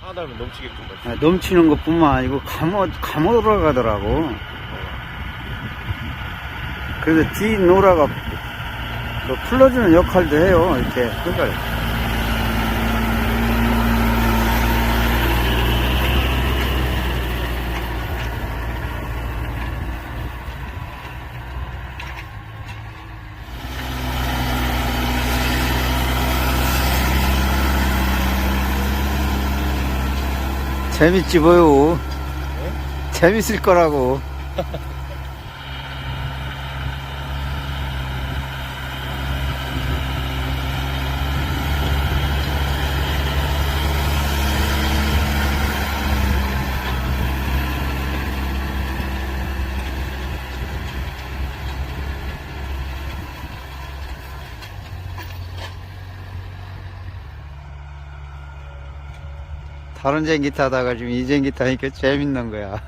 하다면 넘치게끔. 넘치는 것뿐만 아니고 감으로 가더라고. 그래서 뒤 노라가 그 풀러주는 역할도 해요. 이렇게 흙을. 재밌지 뭐요. 네? 재밌을 거라고. 다른 쟁기 타다가 지금 이 쟁기 타니까 재밌는 거야.